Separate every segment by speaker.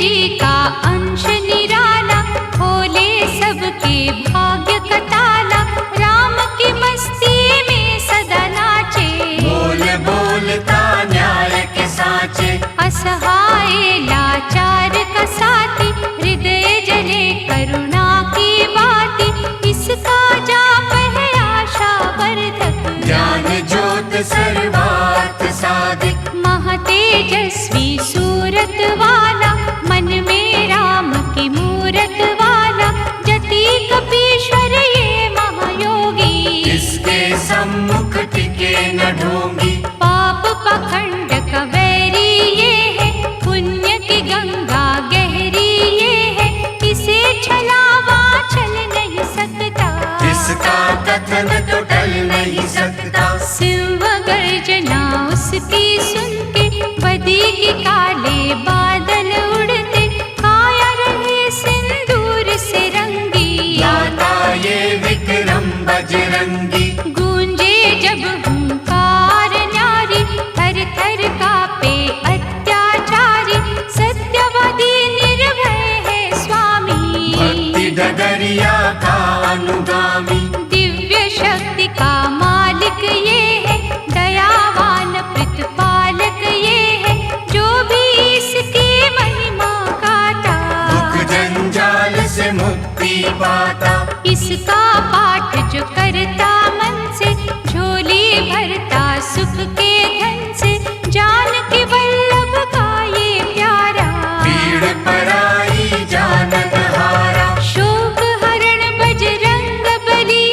Speaker 1: जी का अंश निराला, खोले सबके भाग्य का ताला। राम की मस्ती में सदा नाचे,
Speaker 2: बोल बोलता न्याय के साचे।
Speaker 1: असहाय लाचार का साथी, हृदय जले करुणा की बाती। इसका जाप है आशा वर्धक,
Speaker 2: ज्ञान ज्योत सर्वार्थ साधिक।
Speaker 1: महातेजस्वी सूरत वाला, मन में राम की मूरत वाला। जति कपीश्वर ये महायोगी,
Speaker 2: इसके सम्मुख टिके न ढोंगी।
Speaker 1: पाप पखंड का वैरी ये है, पुण्य की गंगा गहरी ये है। इसे छलावा चल नहीं सकता,
Speaker 2: इसका कथन तो टल नहीं सकता।
Speaker 1: सिंह गर्जना उसकी सुन के, बदी की काले बादल उड़ते। काया रहे सिंदूर से रंगी,
Speaker 2: गाता ये विक्रम बजरंगी।
Speaker 1: गूंजे जब हुंकार न्यारी, थर थर कांपे अत्याचारी। सत्यवादी निर्भय है स्वामी,
Speaker 2: भक्ति डगरिया का अनुगामी।
Speaker 1: दिव्य शक्ति का मालिक ये है, दयावान प्रतिपालक ये है। जो भी इसकी महिमा गाता,
Speaker 2: दुख जंजाल से मुक्ति पाता।
Speaker 1: इसका पाठ जो करता मन से, झोली भरता सुख के धन से। जानकी वल्लभ का ये प्यारा,
Speaker 2: पीड़ पराई जानत हारा।
Speaker 1: शोक हरण बजरंग बली,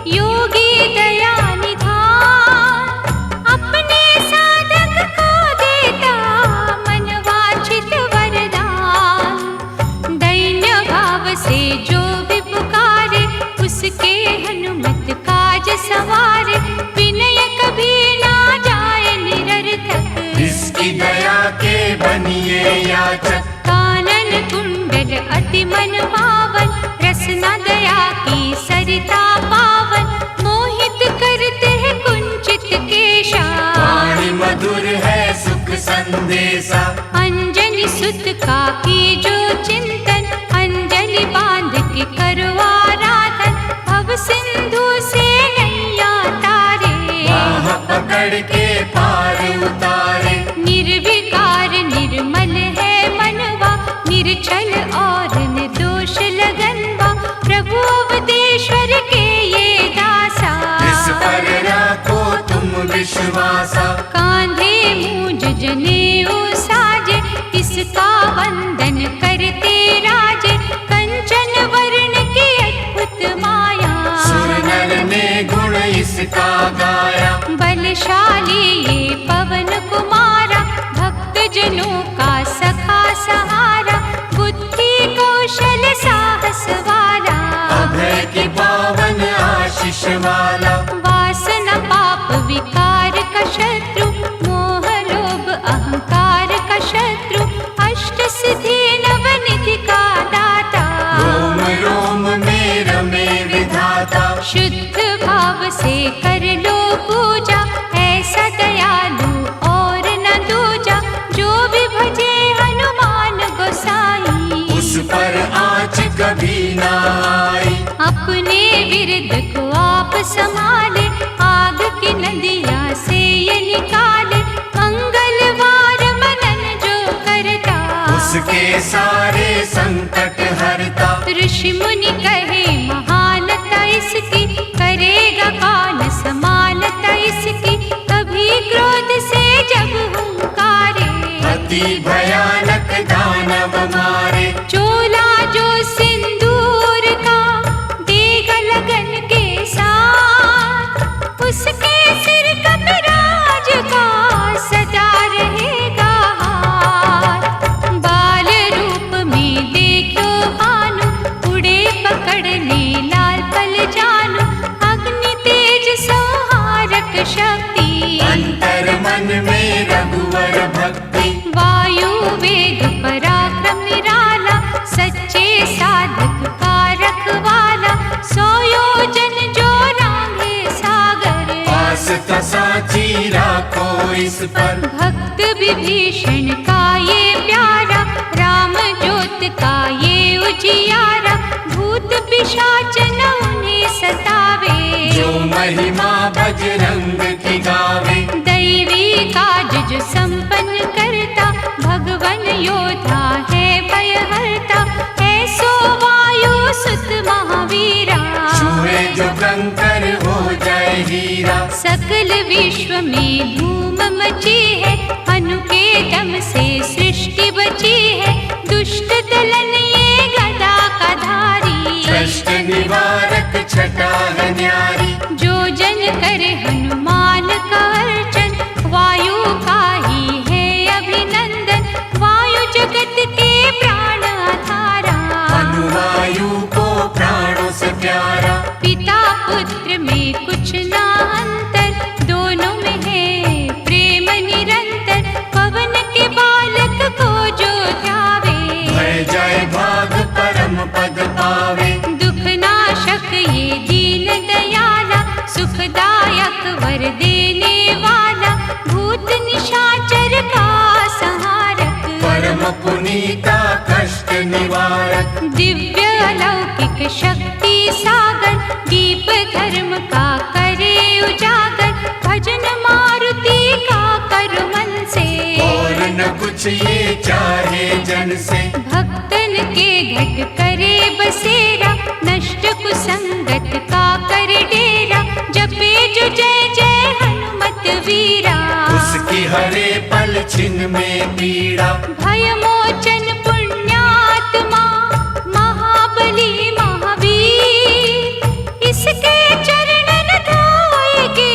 Speaker 1: योगी दया निधान। अपने साधक को देता मनवांछित वरदान। दैन्य भाव से जो भी पुकारे, उसके हनुमत काज सवारे। विनय कभी ना जाए निरर्थक,
Speaker 2: इसकी दया के बनिए याचक।
Speaker 1: कानन कुंडल अति मन पावन, रसना दया की सरिता पावन। मोहित करते हैं कुंचित केशा,
Speaker 2: वाणी मधुर है सुख संदेशा।
Speaker 1: अंजनी सुत का की जो चिंतन, अंजलि बांध के करो आराधन। भव सिंधु से नैया तारे,
Speaker 2: बाह पकड़ के पार उतारे।
Speaker 1: निर्विकार निर्मल है मनवा, निर्छल और निर्दोष लगनवा। प्रभु अवधेश्वर के ये दासा,
Speaker 2: इस पर राखो तुम विश्वासा।
Speaker 1: कांधे मूंज जनेऊ साजे, इसका वंदन करते राजे। कंचन वर्ण की अद्भुत माया,
Speaker 2: सुर नर ने गुण इसका गाया।
Speaker 1: बलशाली ये पवन कुमारा, भक्त जनों का सखा सहारा। बुद्धि कौशल साहस वाला,
Speaker 2: अभय की पावन आशीष वाला।
Speaker 1: वासना पाप विकार का शत्रु, मोह लोभ अहंकार का शत्रु। अष्ट सिद्धि नवनिधि का दाता,
Speaker 2: रोम रोम में रमे विधाता।
Speaker 1: शुद्ध भाव से कर लो पूजा, ऐसा दयालु और न दूजा। जो भी भजे हनुमान गोसाई,
Speaker 2: उस पर आँच कभी ना आई।
Speaker 1: अपने विरध को आप संभाले, आग की नदिया से ये निकाले। मंगलवार मनन जो करता,
Speaker 2: उसके सारे संकट हरता।
Speaker 1: ऋषि मुनि कहे महानता इसकी, करेगा कौन समानता इसकी। कभी क्रोध से जब हुंकारे,
Speaker 2: अति भयानक दानव मारे।
Speaker 1: चोला जो सिंदूर का, देगा लगन के साथ। उसके सिर कपिराज का सदा रहेगा हाथ। बाल रूप में देखो भानु, उड़े पकड़ने लाल पल जानू। अग्नि तेज संहारक शक्ति,
Speaker 2: अंतर मन में रघुवर भक्ति।
Speaker 1: वायु वेग पराक्रम निराला, सच्चे साधक का रखवाला। सौ योजन जो रांगे सागर,
Speaker 2: आस्था साची राखो इस पर।
Speaker 1: भक्त विभीषण का ये प्यारा। राम
Speaker 2: बजरंग की गावे।
Speaker 1: दैवी काज जो संपन्न करता, भगवन योद्धा है भयहरता, ऐसो वायु सुत महावीरा।
Speaker 2: छुए जो कंकर हो जाए हीरा।
Speaker 1: सकल विश्व में धूम मची है, हनु के दम से सृष्टि बची है। दुष्ट दलन ये गदा का धारी,
Speaker 2: कष्ट निवारक छटा है न्यारी।
Speaker 1: जो जन करे हनुमान का अर्चन, वायु का ही है अभिनंदन। वायु जगत के प्राण आधारा,
Speaker 2: अनुवायु को प्राणों से प्यारा।
Speaker 1: पिता पुत्र में कुछ ना अंतर, दोनों में है प्रेम निरंतर। पवन के बालक को जो ध्यावे,
Speaker 2: भय जाए भाग परम पद पावे।
Speaker 1: दुख नाशक ये दीन दयाला, सुखदायक वर देने वाला। भूत निशाचर का संहारक,
Speaker 2: परम पुनीता कष्ट निवारक।
Speaker 1: दिव्य अलौकिक शक्ति सागर, दीप धर्म का करे उजागर। भजन मारुति का कर मन से,
Speaker 2: और न कुछ ये चाहे जन से।
Speaker 1: भक्तन के घट करे बसेरा, नष्ट कुसंगत का कर डेरा। जपे जो जय जय हनुमत वीरा,
Speaker 2: उसकी हरे पल छिन में पीड़ा।
Speaker 1: भय मोचन पुण्यात्मा, महाबली महावीर। इसके चरणन धोएगे,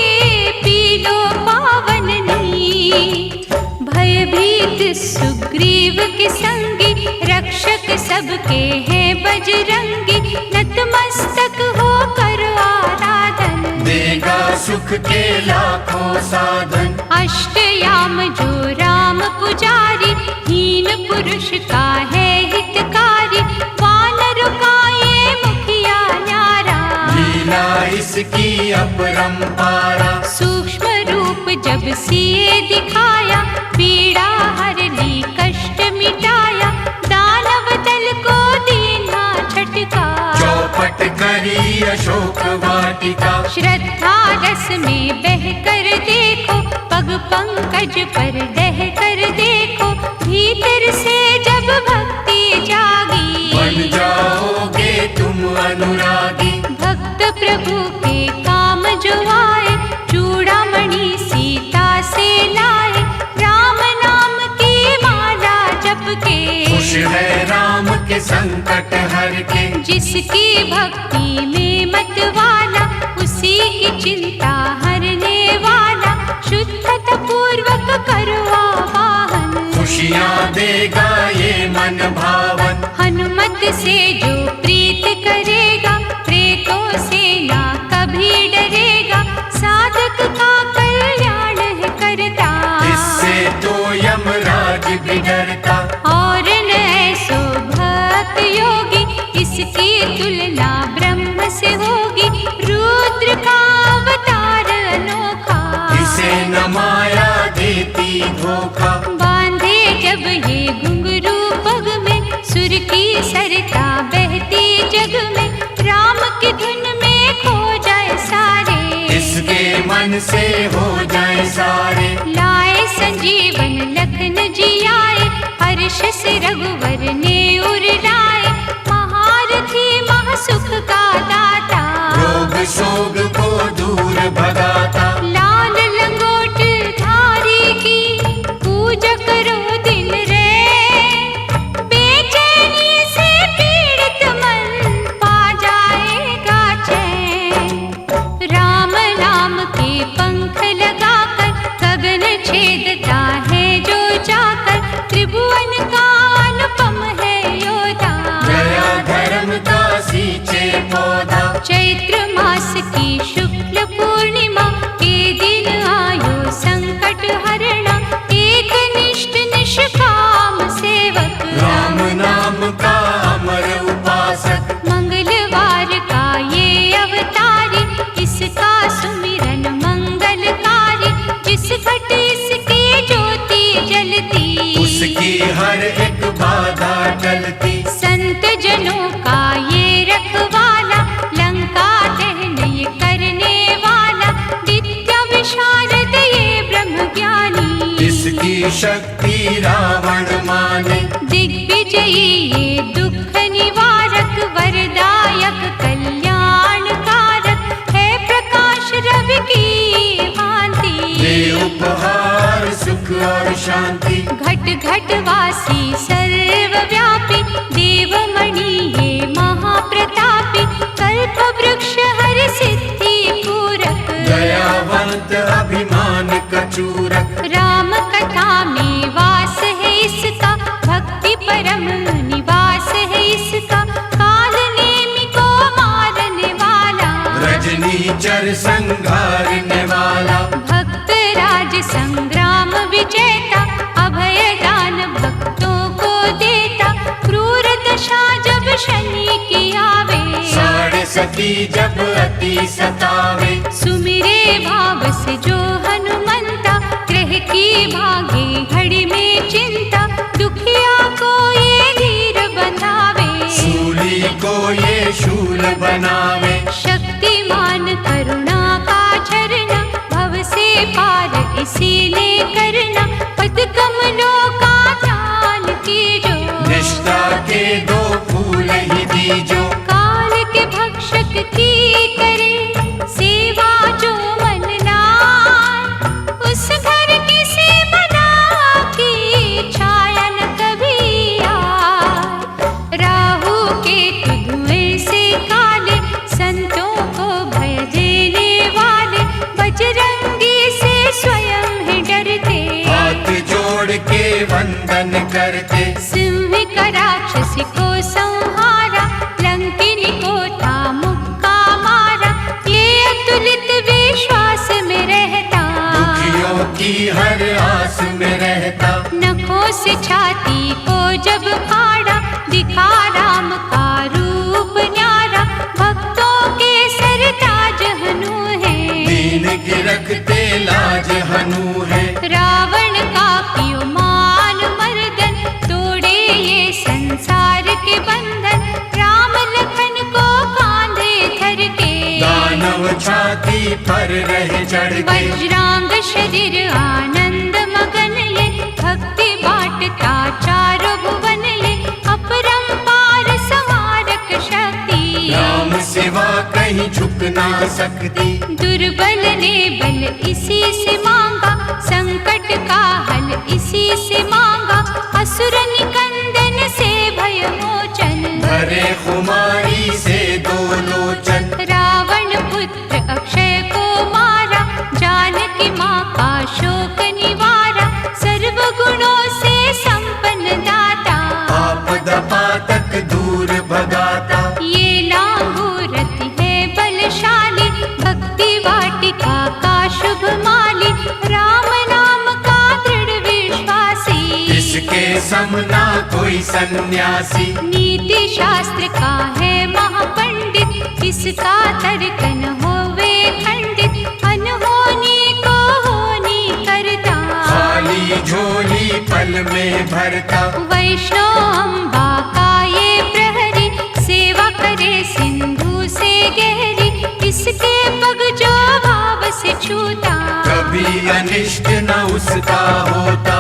Speaker 1: पीलो पावन नीर। भयभीत सुग्रीव के संगी, रक्षक सबके हैं बजरंगी। नतमस्तक हो कर आराधन,
Speaker 2: देगा सुख के लाखों साधन।
Speaker 1: अष्टयाम जो राम पुजारी, हीन पुरुष का है हितकारी। वानर का ये मुखिया न्यारा,
Speaker 2: लीला इसकी अपरंपारा।
Speaker 1: सूक्ष्म रूप जब सिए दिखाया, पीड़ा हर ली कष्ट मिटाया। दानव दल को दीना झटका,
Speaker 2: चौपट करी अशोक वाटिका।
Speaker 1: श्रद्धा रस में बह कर देखो, पग पंकज पर डह कर देखो। भीतर से जब भक्ति जागी,
Speaker 2: बन जाओगे तुम अनुरागी।
Speaker 1: भक्त प्रभु के काम जो आए, चूड़ामणि सीता से लाए। राम नाम की माला जप के,
Speaker 2: खुश है राम के संकट हर के।
Speaker 1: जिसकी भक्ति में मत वाला, उसी की चिंता हरने वाला। शुद्धता पूर्वक करो आवाहन,
Speaker 2: खुशियाँ देगा ये मन भावन।
Speaker 1: हनुमत से जो प्रीत करेगा, प्रेतों से ना कभी डरेगा। साधक का कल्याण है करता,
Speaker 2: इससे तो यमराज भी डरता।
Speaker 1: और न ऐसो भक्त योगी, इसकी तुलना ब्रह्म से होगी। रुद्र का अवतार अनोखा,
Speaker 2: इसे न माया देती धोखा।
Speaker 1: बांधे जब ये घुंघरू पग में, सुर की सरता बहती जग में। राम की धुन में खो जाए सारे,
Speaker 2: इसके मन से हो जाए सारे।
Speaker 1: लाए संजीवन लखन जी आए, हर्ष से रघुवर ने उर लाए। महारथी महासुख का दाता,
Speaker 2: रोग शोक को दूर भगाता।
Speaker 1: लाल लंगोट धारी की पूजा करो दिन रे। बेचैनी से पीड़ित मन पा जाएगा चैन। राम नाम के पंख लगाकर, गगन छेदता है जो जाकर। त्रिभुवन का अनुपम है योद्धा,
Speaker 2: गया धर्म का सींचे पौधा।
Speaker 1: चैत्र मास की शुक्ल पूर्णिमा के दिन आयो संकट हरणा। एक निष्ठ निष्काम सेवक,
Speaker 2: राम नाम का अमर उपासक।
Speaker 1: मंगलवार का ये अवतारी, इसका सुमिरन मंगलकारी। जिस घट इसकी ज्योति जलती,
Speaker 2: उसकी हर एक बाधा टलती।
Speaker 1: संत जनों का ये रखवाला, लंका दहन ये कर
Speaker 2: की शक्ति रावण माने।
Speaker 1: दिग्विजयी ये दुख निवारक, वरदायक कल्याणकारक, है प्रकाश रवि की भांति।
Speaker 2: दे उपहार सुख और शांति,
Speaker 1: घट घट वासी सर्वव्यापी, देवमणि ये महाप्रतापी, कल्प वृक्ष हरि सिद्धि पूरक।
Speaker 2: दयावंत अभिमान कचूरक,
Speaker 1: राम कथा में वास है इसका, भक्ति परम निवास है इसका, काल नेमि को मारने वाला,
Speaker 2: रजनीचर संघारने वाला।
Speaker 1: भक्त राज संग्राम विजेता, अभय दान भक्तों को देता, क्रूर दशा जब शनि की आवे,
Speaker 2: साढ़े सती जब अति सतावे।
Speaker 1: सुमिरे भाव से जो हनुमंता, ग्रह की भागे घड़ी में चिंता, दुखिया को ये धीर बंधावे,
Speaker 2: शूली को ये शूल बनावे।
Speaker 1: शक्तिमान करुणा का झरना, भव से पार इसी ने करना, पद कमलों का दान कीजो,
Speaker 2: निष्ठा के दो फूल ही दीजो।
Speaker 1: काल के भक्षक की करे सेवा जो मन लाए, उस घर की से बना की छाया न कभी आए। राहु के धुएं से काले, संतों को भय देने वाले, बजरंगी से स्वयं ही डरते,
Speaker 2: हाथ जोड़ के वंदन करते।
Speaker 1: सिंह का राक्षसी को संहारा, लंकिनी को था मुक्का मारा, ये अतुलित विश्वास में रहता,
Speaker 2: दुखियों की हर आस में रहता।
Speaker 1: नखों से छाती को जब फाड़ा, दिखा राम का रूप न्यारा, भक्तों के सरताज हनु है,
Speaker 2: दीन की रखते लाज हनु है।
Speaker 1: रावण का कियो मान मर्दन, तोड़े ये संसार के बंधन, राम लखन को कांधे धर के,
Speaker 2: दानव छाती पर रहे चढ़ के।
Speaker 1: वज्रांग शरीर आनंद मगन ये, भक्ति बाटता चारों भुवन ये, अपरंपार समारक शक्ति,
Speaker 2: राम सिवा कहीं झुक ना सकती।
Speaker 1: दुर्बल ने बल इसी से मांगा, संकट का हल इसी से मांगा, असुर निकंदन से भय मोचन,
Speaker 2: भरे खुमारी से दो लोचन।
Speaker 1: रावण पुत्र अक्षय को मारा, जानकी माँ का शोक निवारा, सर्व गुणों से संपन्न दाता,
Speaker 2: आपद पातक दूर भगाता।
Speaker 1: ये लांगूरत है बलशाली, भक्ति वाटिका का शुभ माली, राम नाम का दृढ़ विश्वासी,
Speaker 2: इसके समना कोई सन्यासी।
Speaker 1: नीति शास्त्र का है महापंडित, इसका तर्क न होवे खंडित, अनहोनी को होनी करता,
Speaker 2: खाली झोली पल में भरता।
Speaker 1: वैष्णव अम्बा का ये प्रहरी, सेवा करे सिंधु से गहरी, इसके पग जो भाव से छूता,
Speaker 2: कभी अनिष्ट न उसका होता।